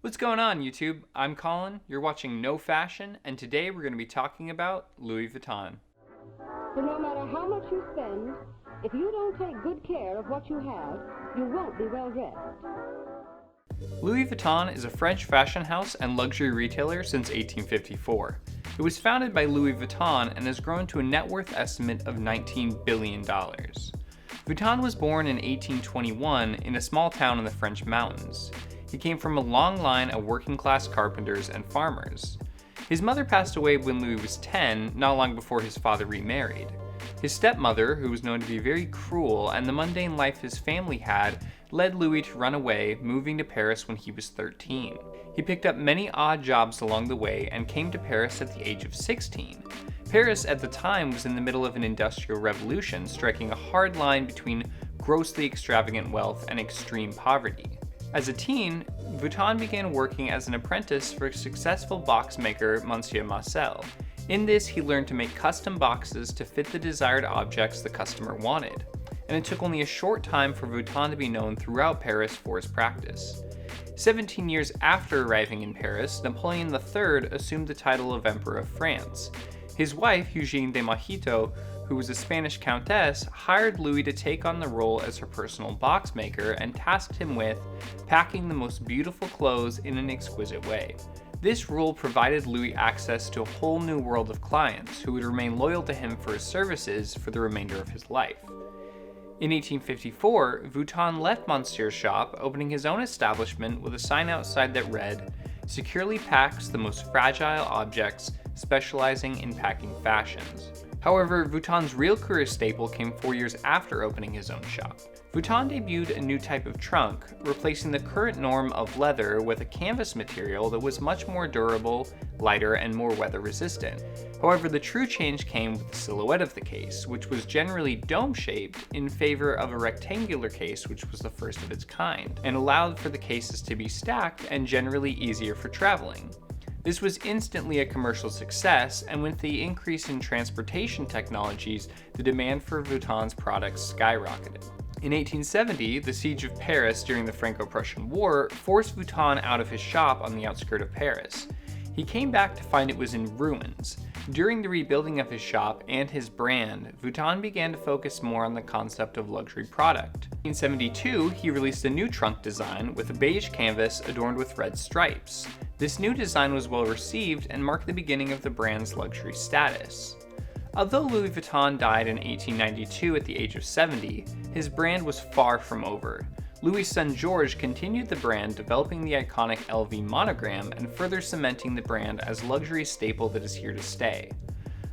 What's going on, YouTube? I'm Colin, you're watching No Fashion, and today we're going to be talking about Louis Vuitton. So no matter how much you spend, if you don't take good care of what you have, you won't be well dressed. Louis Vuitton is a French fashion house and luxury retailer since 1854. It was founded by Louis Vuitton and has grown to a net worth estimate of $19 billion. Vuitton was born in 1821 in a small town in the French mountains. He came from a long line of working-class carpenters and farmers. His mother passed away when Louis was 10, not long before his father remarried. His stepmother, who was known to be very cruel, and the mundane life his family had, led Louis to run away, moving to Paris when he was 13. He picked up many odd jobs along the way and came to Paris at the age of 16. Paris at the time was in the middle of an industrial revolution, striking a hard line between grossly extravagant wealth and extreme poverty. As a teen, Vuitton began working as an apprentice for successful box maker Monsieur Marcel. In this, he learned to make custom boxes to fit the desired objects the customer wanted, and it took only a short time for Vuitton to be known throughout Paris for his practice. 17 years after arriving in Paris, Napoleon III assumed the title of Emperor of France. His wife, Eugenie de Mojito, who was a Spanish countess, hired Louis to take on the role as her personal box maker and tasked him with packing the most beautiful clothes in an exquisite way. This role provided Louis access to a whole new world of clients who would remain loyal to him for his services for the remainder of his life. In 1854, Vuitton left Monsieur's shop, opening his own establishment with a sign outside that read, "Securely packs the most fragile objects, specializing in packing fashions." However, Vuitton's real career staple came 4 years after opening his own shop. Vuitton debuted a new type of trunk, replacing the current norm of leather with a canvas material that was much more durable, lighter, and more weather resistant. However, the true change came with the silhouette of the case, which was generally dome-shaped in favor of a rectangular case, which was the first of its kind, and allowed for the cases to be stacked and generally easier for traveling. This was instantly a commercial success, and with the increase in transportation technologies, the demand for Vuitton's products skyrocketed. In 1870, the siege of Paris during the Franco-Prussian War forced Vuitton out of his shop on the outskirts of Paris. He came back to find it was in ruins. During the rebuilding of his shop and his brand, Vuitton began to focus more on the concept of luxury product. In 1872, he released a new trunk design with a beige canvas adorned with red stripes. This new design was well received and marked the beginning of the brand's luxury status. Although Louis Vuitton died in 1892 at the age of 70, his brand was far from over. Louis' son Georges continued the brand, developing the iconic LV monogram and further cementing the brand as a luxury staple that is here to stay.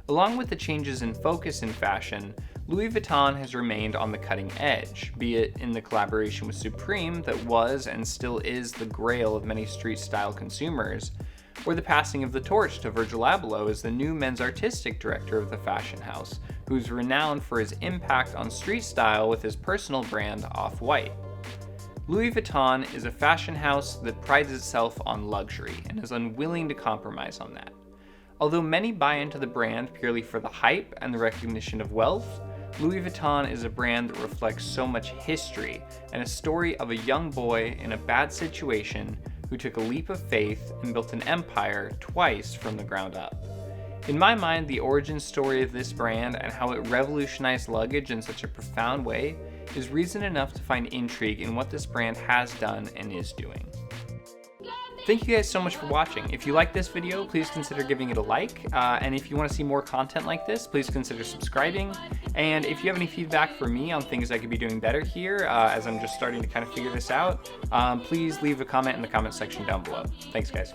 Along with the changes in focus in fashion, Louis Vuitton has remained on the cutting edge, be it in the collaboration with Supreme that was and still is the grail of many street-style consumers, or the passing of the torch to Virgil Abloh as the new men's artistic director of the fashion house, who's renowned for his impact on street style with his personal brand Off-White. Louis Vuitton is a fashion house that prides itself on luxury and is unwilling to compromise on that. Although many buy into the brand purely for the hype and the recognition of wealth, Louis Vuitton is a brand that reflects so much history and a story of a young boy in a bad situation who took a leap of faith and built an empire twice from the ground up. In my mind, the origin story of this brand and how it revolutionized luggage in such a profound way is reason enough to find intrigue in what this brand has done and is doing. Thank you guys so much for watching. If you like this video, please consider giving it a like, and if you want to see more content like this, please consider subscribing. And if you have any feedback for me on things I could be doing better here, as I'm just starting to kind of figure this out, please leave a comment in the comment section down below. Thanks, guys.